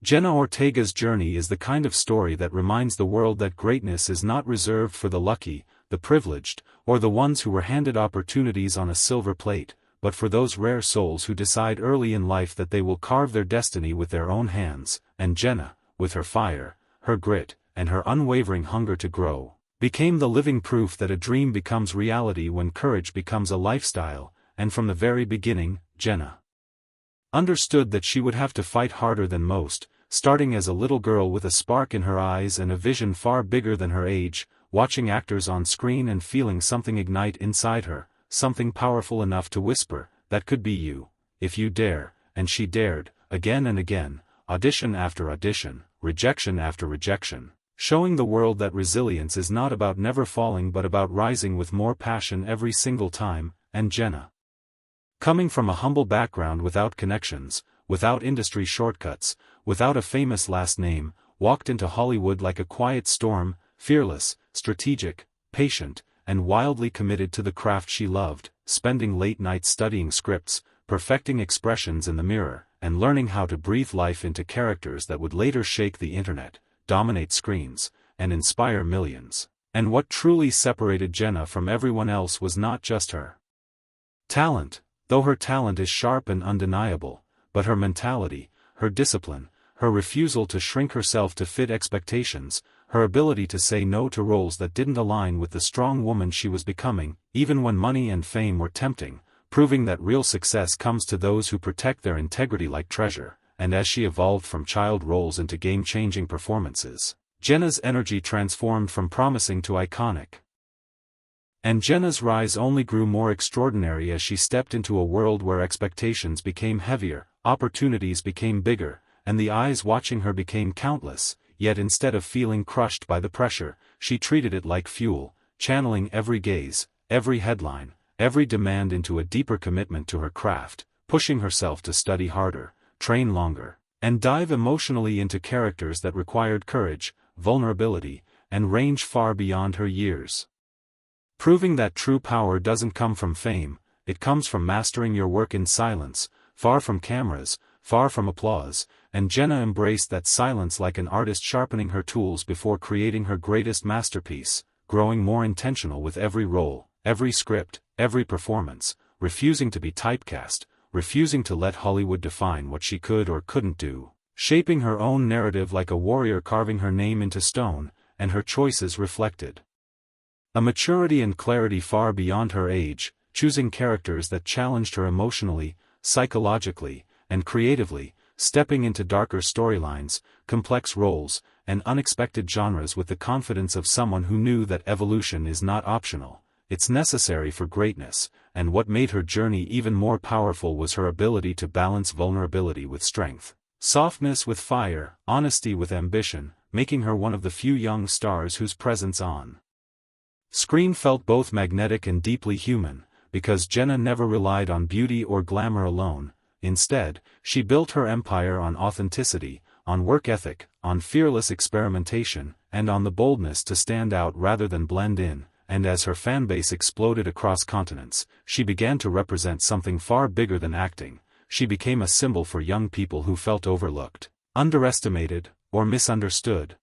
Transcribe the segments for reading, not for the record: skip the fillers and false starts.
Jenna Ortega's journey is the kind of story that reminds the world that greatness is not reserved for the lucky, the privileged, or the ones who were handed opportunities on a silver plate, but for those rare souls who decide early in life that they will carve their destiny with their own hands. And Jenna, with her fire, her grit, and her unwavering hunger to grow, became the living proof that a dream becomes reality when courage becomes a lifestyle. And from the very beginning, Jenna understood that she would have to fight harder than most, starting as a little girl with a spark in her eyes and a vision far bigger than her age, watching actors on screen and feeling something ignite inside her, something powerful enough to whisper, "That could be you, if you dare." And she dared, again and again, audition after audition, rejection after rejection, showing the world that resilience is not about never falling but about rising with more passion every single time. And Jenna, coming from a humble background without connections, without industry shortcuts, without a famous last name, walked into Hollywood like a quiet storm, fearless, strategic, patient, and wildly committed to the craft she loved, spending late nights studying scripts, perfecting expressions in the mirror, and learning how to breathe life into characters that would later shake the internet, dominate screens, and inspire millions. And what truly separated Jenna from everyone else was not just her talent, though her talent is sharp and undeniable, but her mentality, her discipline, her refusal to shrink herself to fit expectations, her ability to say no to roles that didn't align with the strong woman she was becoming, even when money and fame were tempting, proving that real success comes to those who protect their integrity like treasure. And as she evolved from child roles into game-changing performances, Jenna's energy transformed from promising to iconic. And Jenna's rise only grew more extraordinary as she stepped into a world where expectations became heavier, opportunities became bigger, and the eyes watching her became countless. Yet instead of feeling crushed by the pressure, she treated it like fuel, channeling every gaze, every headline, every demand into a deeper commitment to her craft, pushing herself to study harder, train longer, and dive emotionally into characters that required courage, vulnerability, and range far beyond her years. Proving that true power doesn't come from fame, it comes from mastering your work in silence, far from cameras, far from applause. And Jenna embraced that silence like an artist sharpening her tools before creating her greatest masterpiece, growing more intentional with every role, every script, every performance, refusing to be typecast, refusing to let Hollywood define what she could or couldn't do, shaping her own narrative like a warrior carving her name into stone. And her choices reflected a maturity and clarity far beyond her age, choosing characters that challenged her emotionally, psychologically, and creatively, stepping into darker storylines, complex roles, and unexpected genres with the confidence of someone who knew that evolution is not optional, it's necessary for greatness. And what made her journey even more powerful was her ability to balance vulnerability with strength, softness with fire, honesty with ambition, making her one of the few young stars whose presence on screen felt both magnetic and deeply human, because Jenna never relied on beauty or glamour alone. Instead, she built her empire on authenticity, on work ethic, on fearless experimentation, and on the boldness to stand out rather than blend in. And as her fanbase exploded across continents, she began to represent something far bigger than acting. She became a symbol for young people who felt overlooked, underestimated, or misunderstood.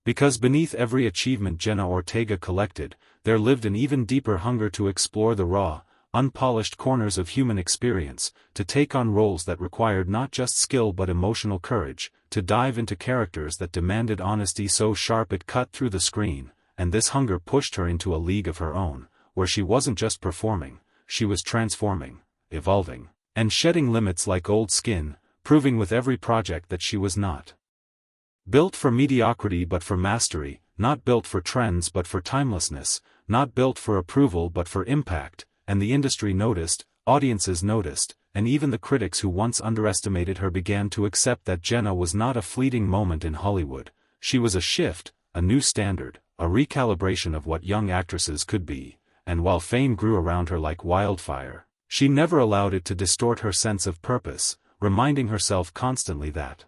Because beneath every achievement Jenna Ortega collected, there lived an even deeper hunger to explore the raw, unpolished corners of human experience, to take on roles that required not just skill but emotional courage, to dive into characters that demanded honesty so sharp it cut through the screen. And this hunger pushed her into a league of her own, where she wasn't just performing, she was transforming, evolving, and shedding limits like old skin, proving with every project that she was not built for mediocrity but for mastery, not built for trends but for timelessness, not built for approval but for impact. And the industry noticed, audiences noticed, and even the critics who once underestimated her began to accept that Jenna was not a fleeting moment in Hollywood. She was a shift, a new standard, a recalibration of what young actresses could be. And while fame grew around her like wildfire, she never allowed it to distort her sense of purpose, reminding herself constantly that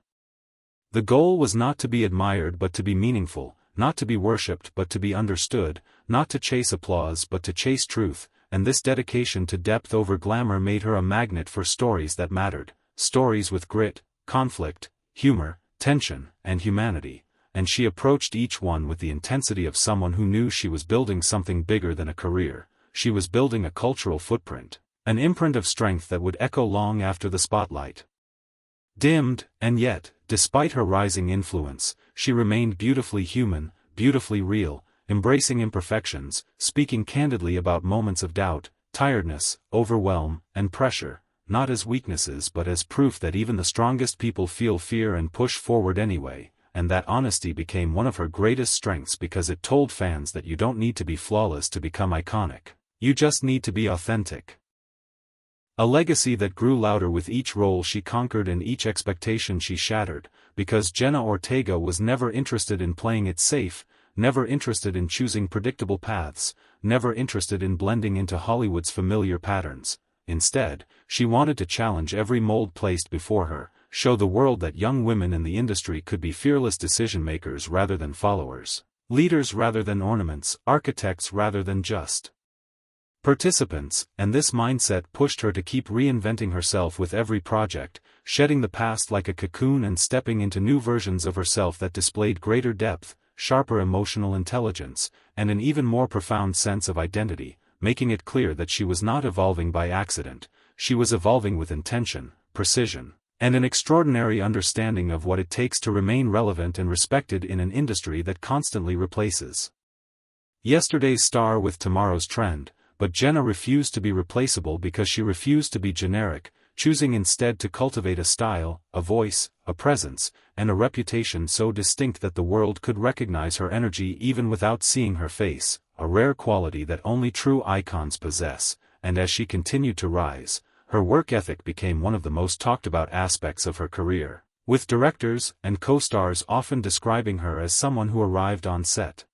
the goal was not to be admired but to be meaningful, not to be worshipped but to be understood, not to chase applause but to chase truth. And this dedication to depth over glamour made her a magnet for stories that mattered, stories with grit, conflict, humor, tension, and humanity, and she approached each one with the intensity of someone who knew she was building something bigger than a career. She was building a cultural footprint, an imprint of strength that would echo long after the spotlight dimmed, and yet, despite her rising influence, she remained beautifully human, beautifully real, embracing imperfections, speaking candidly about moments of doubt, tiredness, overwhelm, and pressure, not as weaknesses but as proof that even the strongest people feel fear and push forward anyway, and that honesty became one of her greatest strengths because it told fans that you don't need to be flawless to become iconic, you just need to be authentic. A legacy that grew louder with each role she conquered and each expectation she shattered, because Jenna Ortega was never interested in playing it safe, never interested in choosing predictable paths, never interested in blending into Hollywood's familiar patterns. Instead, she wanted to challenge every mold placed before her, show the world that young women in the industry could be fearless decision-makers rather than followers, leaders rather than ornaments, architects rather than just participants, and this mindset pushed her to keep reinventing herself with every project, shedding the past like a cocoon and stepping into new versions of herself that displayed greater depth, sharper emotional intelligence, and an even more profound sense of identity, making it clear that she was not evolving by accident, she was evolving with intention, precision, and an extraordinary understanding of what it takes to remain relevant and respected in an industry that constantly replaces yesterday's star with tomorrow's trend. But Jenna refused to be replaceable because she refused to be generic, choosing instead to cultivate a style, a voice, a presence, and a reputation so distinct that the world could recognize her energy even without seeing her face, a rare quality that only true icons possess, and as she continued to rise, her work ethic became one of the most talked about aspects of her career, with directors and co-stars often describing her as someone who arrived on set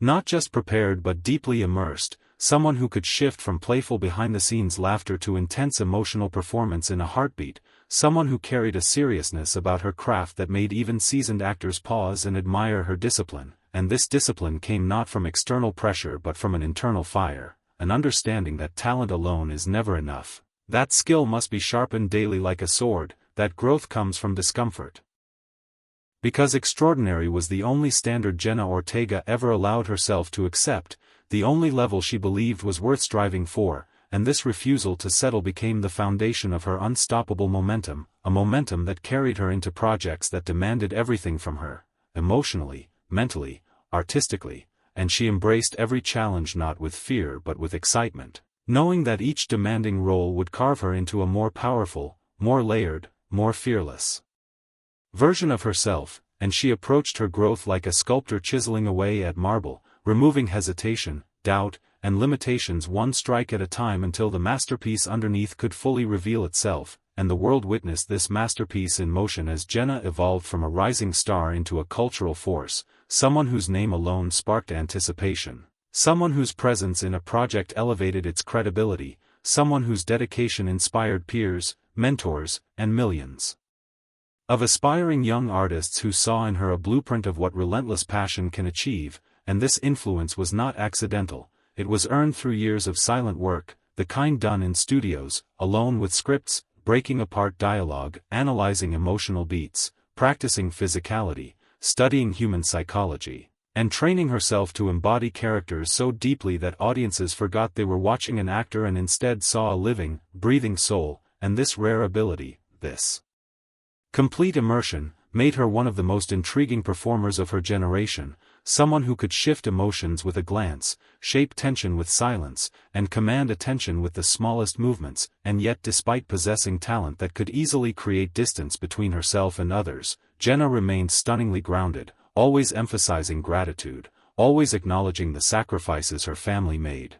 not just prepared but deeply immersed, someone who could shift from playful behind-the-scenes laughter to intense emotional performance in a heartbeat, someone who carried a seriousness about her craft that made even seasoned actors pause and admire her discipline, and this discipline came not from external pressure but from an internal fire, an understanding that talent alone is never enough, that skill must be sharpened daily like a sword, that growth comes from discomfort. Because extraordinary was the only standard Jenna Ortega ever allowed herself to accept, the only level she believed was worth striving for, and this refusal to settle became the foundation of her unstoppable momentum, a momentum that carried her into projects that demanded everything from her, emotionally, mentally, artistically, and she embraced every challenge not with fear but with excitement, knowing that each demanding role would carve her into a more powerful, more layered, more fearless version of herself, and she approached her growth like a sculptor chiseling away at marble, removing hesitation, doubt, and limitations one strike at a time until the masterpiece underneath could fully reveal itself, and the world witnessed this masterpiece in motion as Jenna evolved from a rising star into a cultural force, someone whose name alone sparked anticipation, someone whose presence in a project elevated its credibility, someone whose dedication inspired peers, mentors, and millions of aspiring young artists who saw in her a blueprint of what relentless passion can achieve, and this influence was not accidental, it was earned through years of silent work, the kind done in studios, alone with scripts, breaking apart dialogue, analyzing emotional beats, practicing physicality, studying human psychology, and training herself to embody characters so deeply that audiences forgot they were watching an actor and instead saw a living, breathing soul, and this rare ability, this complete immersion, made her one of the most intriguing performers of her generation, someone who could shift emotions with a glance, shape tension with silence, and command attention with the smallest movements, and yet despite possessing talent that could easily create distance between herself and others, Jenna remained stunningly grounded, always emphasizing gratitude, always acknowledging the sacrifices her family made.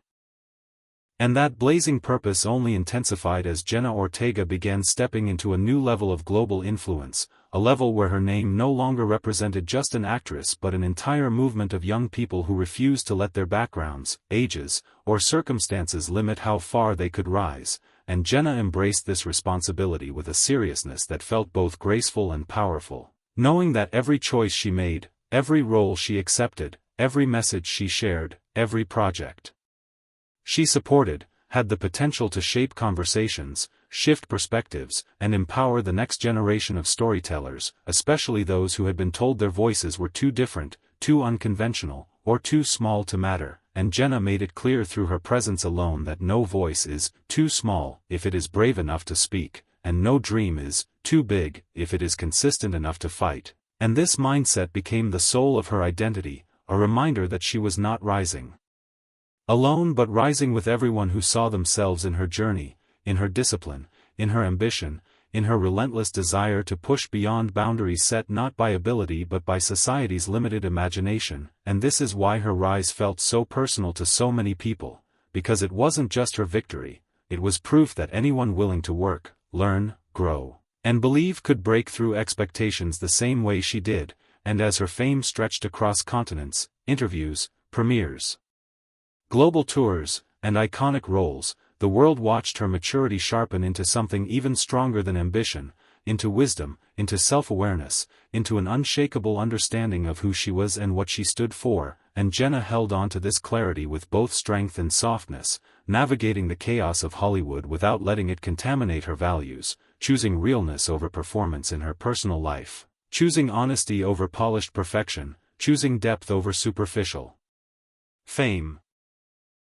And that blazing purpose only intensified as Jenna Ortega began stepping into a new level of global influence, a level where her name no longer represented just an actress but an entire movement of young people who refused to let their backgrounds, ages, or circumstances limit how far they could rise, and Jenna embraced this responsibility with a seriousness that felt both graceful and powerful, knowing that every choice she made, every role she accepted, every message she shared, every project she supported, had the potential to shape conversations, shift perspectives, and empower the next generation of storytellers, especially those who had been told their voices were too different, too unconventional, or too small to matter. And Jenna made it clear through her presence alone that no voice is too small if it is brave enough to speak, and no dream is too big if it is consistent enough to fight. And this mindset became the soul of her identity, a reminder that she was not rising alone but rising with everyone who saw themselves in her journey, in her discipline, in her ambition, in her relentless desire to push beyond boundaries set not by ability but by society's limited imagination. And this is why her rise felt so personal to so many people, because it wasn't just her victory, it was proof that anyone willing to work, learn, grow, and believe could break through expectations the same way she did. And as her fame stretched across continents, interviews, premieres, global tours, and iconic roles, the world watched her maturity sharpen into something even stronger than ambition, into wisdom, into self-awareness, into an unshakable understanding of who she was and what she stood for. And Jenna held on to this clarity with both strength and softness, navigating the chaos of Hollywood without letting it contaminate her values, choosing realness over performance in her personal life, choosing honesty over polished perfection, choosing depth over superficial fame.